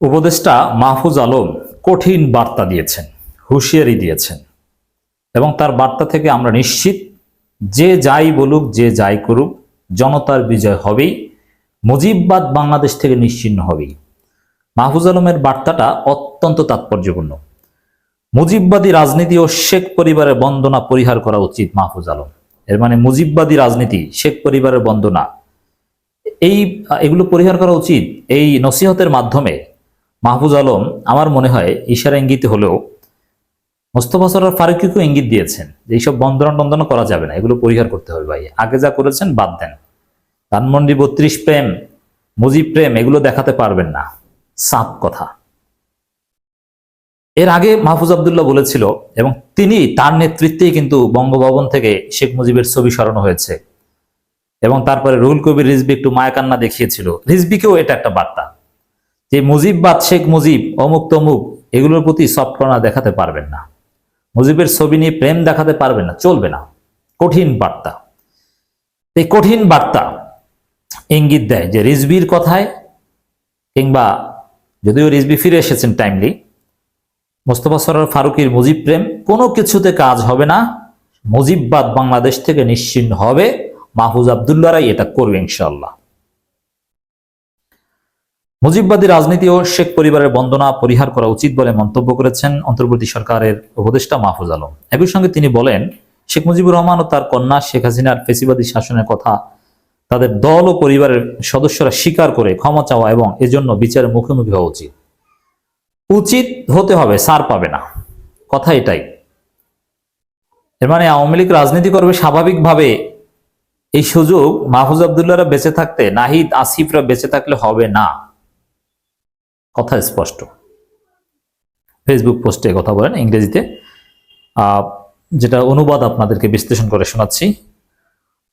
উপদেষ্টা মাহফুজ আলম কঠিন বার্তা দিয়েছেন, হুঁশিয়ারি দিয়েছেন এবং তার বার্তা থেকে আমরা নিশ্চিত যে যাই বলুক, যে যাই করুক, জনতার বিজয় হবেই, মুজিববাদ বাংলাদেশ থেকে নিশ্চিহ্ন হবেই। মাহফুজ আলমের বার্তাটা অত্যন্ত তাৎপর্যপূর্ণ। মুজিববাদী রাজনীতি ও শেখ পরিবারের বন্দনা পরিহার করা উচিত মাহফুজ আলম। এর মানে মুজিববাদী রাজনীতি, শেখ পরিবারের বন্দনা, এগুলো পরিহার করা উচিত। এই নসিহতের মাধ্যমে মাহফুজ আলম আমার মনে হয় ইশারা ইঙ্গিত হলেও মোস্তফা সরোয়ার ফারুকীকেও ইঙ্গিত দিয়েছেন যে এইসব বন্দনা টন্দনা করা যাবে না, এগুলো পরিহার করতে হবে ভাই, আগে যা করেছেন বাদ দেন। ধানমন্ডি ৩২ প্রেম, মুজিব প্রেম এগুলো দেখাতে পারবেন না, সাফ কথা। এর আগে মাহফুজ আবদুল্লাহ বলেছিল এবং তার নেতৃত্বেই কিন্তু বঙ্গভবন থেকে শেখ মুজিবের ছবি সরানো হয়েছে এবং তারপরে রুহুল কবির রিজভী একটু মায়াকান্না দেখিয়েছিল। রিজভীকেও এটা একটা বার্তা যে মুজিববাদ, শেখ মুজিব, অমুক তমুক এগুলোর প্রতি সফটকর্নার দেখাতে পারবেন না, মুজিবের ছবি নিয়ে প্রেম দেখাতে পারবেন না, চলবে না। কঠিন বার্তা। এই কঠিন বার্তা ইঙ্গিত দেয় যে রিজভীর কথায়, কিংবা যদিও রিজভী ফিরে এসেছেন টাইমলি, মোস্তফা সরোয়ার ফারুকীর মুজিব প্রেম কোনো কিছুতে কাজ হবে না, মুজিববাদ বাংলাদেশ থেকে নিশ্চিহ্ন হবে, মাহফুজ আবদুল্লাহরাই এটা করবে ইনশাআল্লাহ। মুজিববাদী রাজনীতি ও শেখ পরিবারের বন্দনা পরিহার করা উচিত বলে মন্তব্য করেছেন অন্তর্বর্তী সরকারের উপদেষ্টা মাহফুজ আলম। একই সঙ্গে তিনি বলেন, শেখ মুজিবুর রহমান ও তার কন্যা শেখ হাসিনার ফেসিবাদী শাসনের কথা তাদের দল ও পরিবারের সদস্যরা স্বীকার করে ক্ষমা চাওয়া এবং এজন্য বিচারের মুখোমুখি হওয়া উচিত। উচিত হতে হবে, সার পাবে না, কথা এটাই। এর মানে আওয়ামী লীগ রাজনীতি করবে স্বাভাবিকভাবে, এই সুযোগ মাহফুজ আবদুল্লাহরা বেঁচে থাকতে, নাহিদ আসিফরা বেঁচে থাকলে হবে না, কথা স্পষ্ট। ফেসবুক পোস্টে কথা বলেন ইংরেজিতে, যেটা অনুবাদ আপনাদেরকে বিশ্লেষণ করে শোনাচ্ছি।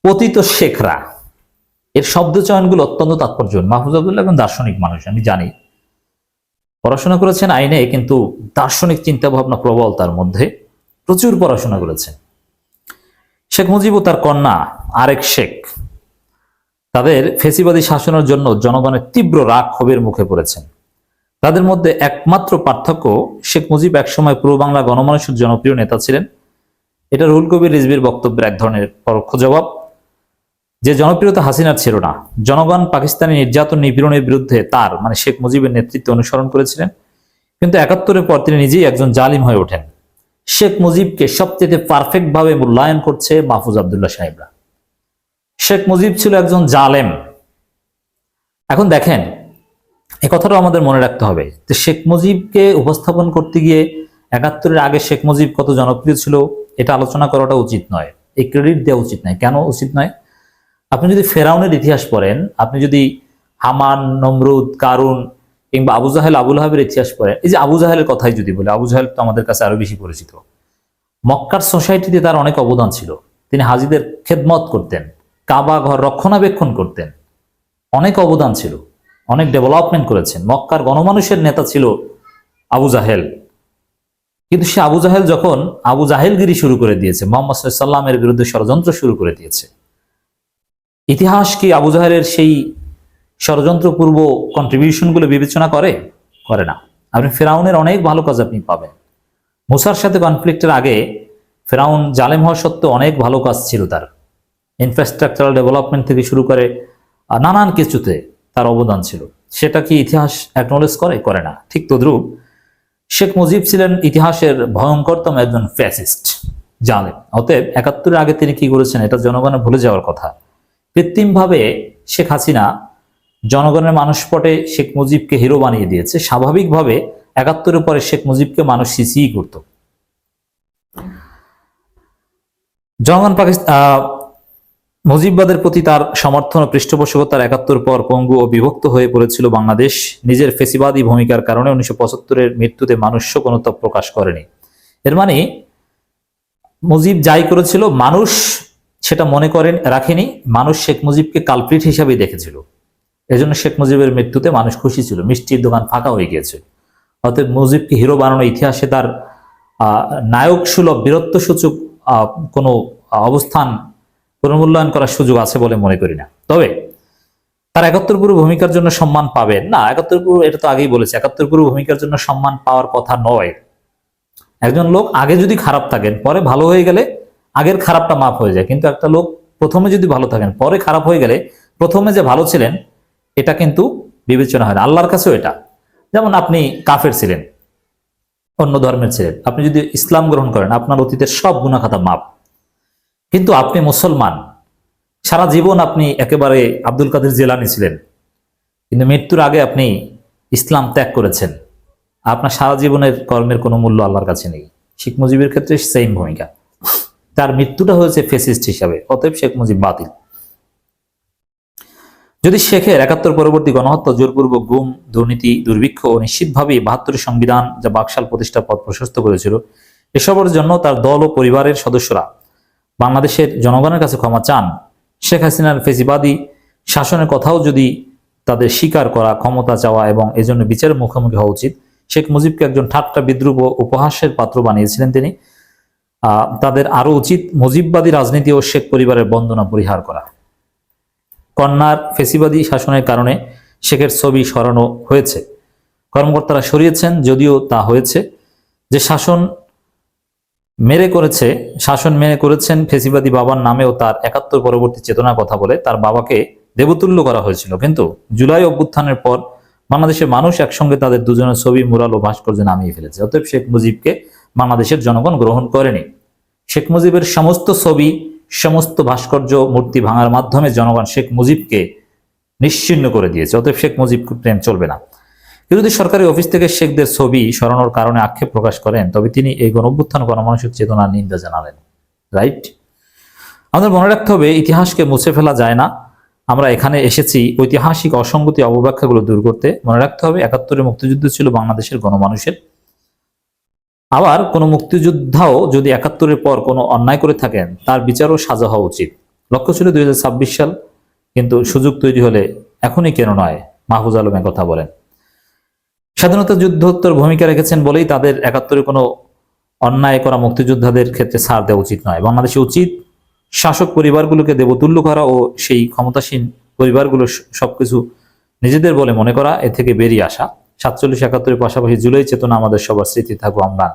পতিত শেখরা, এর শব্দ চয়নগুলো অত্যন্ত তাৎপর্যপূর্ণ। মাহফুজ আবদুল্লাহ একজন দার্শনিক মানুষ, আমি জানি, পড়াশোনা করেছেন আইনে, কিন্তু দার্শনিক চিন্তা ভাবনা প্রবল তার মধ্যে, প্রচুর পড়াশোনা করেছেন। শেখ মুজিব ও তার কন্যা আরেক শেখ, তাদের ফেসিবাদী শাসনের জন্য জনগণের তীব্র রাগ ক্ষোভের মুখে পড়েছেন। তাদের মধ্যে একমাত্র পার্থক্য, শেখ মুজিব একসময় পূর্ব বাংলা গণমানুষের জনপ্রিয় নেতা ছিলেন। এটা রুহুল কবির রিজভীর বক্তব্যের এক ধরনের পরোক্ষ জবাব, যে জনপ্রিয়তা হাসিনার ছিল না। জনগণ পাকিস্তানি নির্যাতন নিপীড়নের বিরুদ্ধে তার মানে শেখ মুজিবের নেতৃত্বে অনুসরণ করেছিলেন, কিন্তু ৭১-এর পর তিনি নিজেই একজন জালিম হয়ে ওঠেন। শেখ মুজিবকে সবচেয়ে পারফেক্ট ভাবে মূল্যায়ন করছে মাহফুজ আবদুল্লাহ সাহেবরা। শেখ মুজিব ছিল একজন জালেম। এখন দেখেন, এই কথাটাও আমাদের মনে রাখতে হবে যে শেখ মুজিবকে উপস্থাপন করতে গিয়ে ৭১-এর আগে শেখ মুজিব কত জনপ্রিয় ছিল এটা আলোচনা করাটা উচিত নয়, এই ক্রেডিট দেওয়া উচিত নয়। কেন উচিত নয়? আপনি যদি ফেরাউনের ইতিহাস পড়েন, আপনি যদি হামান, নমরুদ, কারুন কিংবা আবু জাহেল, আবুল আহাবের ইতিহাস পড়েন, এই যে আবু জাহেলের কথাই যদি বলে, আবু জাহেল তো আমাদের কাছে আরো বেশি পরিচিত। মক্কার সোসাইটিতে তার অনেক অবদান ছিল। তিনি হাজিদের খেদমত করতেন, কাবা ঘর রক্ষণাবেক্ষণ করতেন, অনেক অবদান ছিল, অনেক ডেভেলপমেন্ট করেছেন। মক্কার গণমানুষের নেতা ছিল আবু জাহেল। কিন্তু সে আবু জাহেল যখন আবু জাহেলগিরি শুরু করে দিয়েছে, মোহাম্মদ সাল্লামের বিরুদ্ধে ষড়যন্ত্র শুরু করে দিয়েছে, ইতিহাস কি আবু জাহেলের সেই ষড়যন্ত্রপূর্ব কন্ট্রিবিউশনগুলো বিবেচনা করে না। আপনি ফেরাউনের অনেক ভালো কাজ আপনি পাবেন। মুসার সাথে কনফ্লিক্টের আগে ফেরাউন জালেম হওয়া সত্ত্বেও অনেক ভালো কাজ ছিল তার, ইনফ্রাস্ট্রাকচারাল ডেভেলপমেন্ট থেকে শুরু করে নানান কিছুতে তার অবদান ছিল। সেটা কি ইতিহাস অ্যাকনোলেজ করে না? ঠিক তদ্রুপ শেখ মুজিব ছিলেন ইতিহাসের ভয়ঙ্করতম একজন ফ্যাসিস্ট, জালেম। অতএব ৭১-এর আগে তিনি কি করেছেন এটা জনগণের ভুলে যাওয়ার কথা। কৃত্রিমভাবে শেখ হাসিনা জনগণের মানসপটে শেখ মুজিবকে হিরো বানিয়ে দিয়েছে। স্বাভাবিকভাবে ৭১-এর পরে শেখ মুজিবকে মানুষ সিসিই করত। জনগণ মুজিববাদের প্রতি তার সমর্থন ও পৃষ্ঠপোষকতার ৭১ পর পঙ্গু ও বিভক্ত হয়ে পড়েছিল বাংলাদেশ। নিজের ফেসিবাদী ভূমিকার কারণে ১৯৭৫-এর মৃত্যুতে মানুষ শোক অনুতাপ প্রকাশ করেনি। এর মানে মুজিব যাই করেছিল মানুষ সেটা মনে করেন রাখেনি, মানুষ শেখ মুজিবকে কালপ্রিট হিসাবেই দেখেছিল। এজন্য শেখ মুজিবের মৃত্যুতে মানুষ খুশি ছিল, মিষ্টির দোকান ফাঁকা হয়ে গিয়েছে। অতএব মুজিবকে হিরো বানানো ইতিহাসে তার নায়ক সুলভ বীরত্বসূচক কোনো অবস্থান পুনর্মূল্যায়ন করার সুযোগ আছে বলে মনে করি না। তবে তার ৭১ পুরো ভূমিকার জন্য সম্মান পাবেন না। ৭১ পুরো, এটা তো আগেই বলেছে, ৭১ পুরো ভূমিকার জন্য সম্মান পাওয়ার কথা নয়। একজন লোক আগে যদি খারাপ থাকেন, পরে ভালো হয়ে গেলে আগের খারাপটা মাফ হয়ে যায়, কিন্তু একটা লোক প্রথমে যদি ভালো থাকেন, পরে খারাপ হয়ে গেলে প্রথমে যে ভালো ছিলেন এটা কিন্তু বিবেচনা হয় না আল্লাহর কাছেও। এটা যেমন আপনি কাফের ছিলেন, অন্য ধর্মের ছিলেন, আপনি যদি ইসলাম গ্রহণ করেন, আপনার অতীতের সব গুনাহ খাতা মাপ। কিন্তু আপনি মুসলমান, সারা জীবন আপনি একেবারে আব্দুল কাদের জিলানী ছিলেন, কিন্তু মৃত্যুর আগে আপনি ইসলাম ত্যাগ করেছেন, আপনার সারা জীবনের কর্মের কোনো মূল্য আল্লাহর কাছে নেই। শেখ মুজিবের ক্ষেত্রে সেম ভূমিকা, তার মৃত্যুটা হয়েছে ফেসিস্ট হিসাবে, অতএব শেখ মুজিব বাতিল। যদি শেখের ৭১ পরবর্তী গণহত্যা, জোরপূর্বক গুম, দুর্নীতি, দুর্ভিক্ষ ও নিশ্চিতভাবে ৭২ সংবিধান যা বাকশাল প্রতিষ্ঠার পথ প্রশস্ত করেছিল, এসবের জন্য তার দল ও পরিবারের সদস্যরা বাংলাদেশের জনগণের কাছে ক্ষমা চান, শেখ হাসিনার ফেসিবাদী শাসনের কথাও যদি তাদের স্বীকার করা, ক্ষমতা চাওয়া এবং এজন্য বিচারের মুখোমুখি হওয়া উচিত। শেখ মুজিবকে একজন ঠাট্টা, বিদ্রুপ ও উপহাসের পাত্র বানিয়েছিলেন তিনি। তাদের আরো উচিত মুজিববাদী রাজনীতি ও শেখ পরিবারের বন্দনা পরিহার করা। কন্যার ফেসিবাদী শাসনের কারণে শেখের ছবি সরানো হয়েছে, কর্মকর্তারা সরিয়েছেন, যদিও তা হয়েছে যে শাসন মেনে করেছেন ফেসিবাদী বাবার নামেও তার ৭১ পরবর্তী চেতনার কথা বলে তার বাবাকে দেবতুল্য করা হয়েছিল। কিন্তু জুলাই অভ্যুত্থানের পর বাংলাদেশের মানুষ একসঙ্গে তাদের দুজনের ছবি, মুরাল ও ভাস্কর্য নামিয়ে ফেলেছে। অতএব শেখ মুজিবকে বাংলাদেশের জনগণ গ্রহণ করেনি। শেখ মুজিবের সমস্ত ছবি, সমস্ত ভাস্কর্য, মূর্তি ভাঙার মাধ্যমে জনগণ শেখ মুজিবকে নিশ্চিহ্ন করে দিয়েছে। অতএব শেখ মুজিব প্রেম চলবে না। কেউ যদি সরকারি অফিস থেকে শেখদের ছবি সরানোর কারণে আক্ষেপ প্রকাশ করেন, তবে তিনি এই গণঅভ্যুত্থান, গণমানসিক চেতনার নিন্দা জানালেন। রাইট? আমাদের মনে রাখতে হবে, ইতিহাসকে মুছে ফেলা যায় না। আমরা এখানে এসেছি ঐতিহাসিক অসঙ্গতি, অবব্যাখ্যাগুলো দূর করতে। মনে রাখতে হবে ৭১ মুক্তিযুদ্ধ ছিল বাংলাদেশের গণমানুষের। আবার কোনো মুক্তিযোদ্ধাও যদি ৭১ পর কোনো অন্যায় করে থাকেন, তার বিচারও সাজা হওয়া উচিত। লক্ষ্য ছিল ২০২৬ সাল, কিন্তু সুযোগ তৈরি হলে এখনই কেন নয়, মাহফুজ আলম কথা বলেন। স্বাধীনতা যুদ্ধোত্তর ভূমিকা রেখেছেন বলেই তাদের ৭১ কোনো অন্যায় করা মুক্তিযোদ্ধাদের ক্ষেত্রে ছাড় দেওয়া উচিত নয়। বাংলাদেশে উচিত শাসক পরিবারগুলোকে দেবতুল্য করা ও সেই ক্ষমতাসীন পরিবারগুলো সবকিছু নিজেদের বলে মনে করা, এ থেকে বেরিয়ে আসা। ৪৭-৭১ পাশাপাশি জুলাই চেতনা আমাদের সবার স্মৃতি থাকবো আমরা।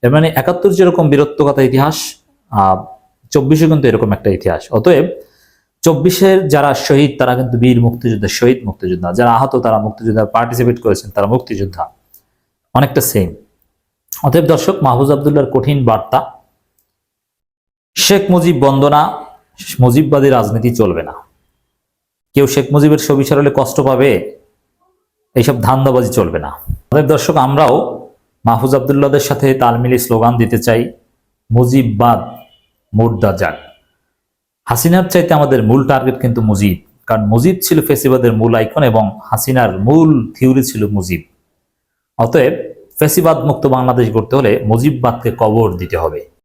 এর মানে ৭১ যেরকম বীরত্বকথা ইতিহাস, ২৪ কিন্তু এরকম একটা ইতিহাস। অতএব ২৪ যারা শহীদ তারা কিন্তু বীর মুক্তিযোদ্ধা, শহীদ মুক্তিযোদ্ধা। যারা আহত তারা মুক্তিযোদ্ধা, পার্টিসিপেট করেছেন তারা মুক্তিযোদ্ধা, অনেকটা সেম। অতএব দর্শক, মাহফুজ আব্দুল্লাহর কঠিন বার্তা, শেখ মুজিব বন্দনা, মুজিববাদী রাজনীতি চলবে না। কেউ শেখ মুজিবের ছবি সরালে কষ্ট পাবে, এইসব ধান্দাবাজি চলবে না। অতএব দর্শক, আমরাও মাহফুজ আব্দুল্লাহদের সাথে তাল মিলিয়ে স্লোগান দিতে চাই, মুজিববাদ মুর্দা যাক। হাসিনার চাইতে আমাদের মূল টার্গেট কিন্তু মুজিব, কারণ মুজিব ছিল ফেসিবাদের মূল আইকন এবং হাসিনার মূল থিওরি ছিল মুজিব। অতএব ফেসিবাদ মুক্ত বাংলাদেশ গড়তে হলে মুজিববাদকে কবর দিতে হবে।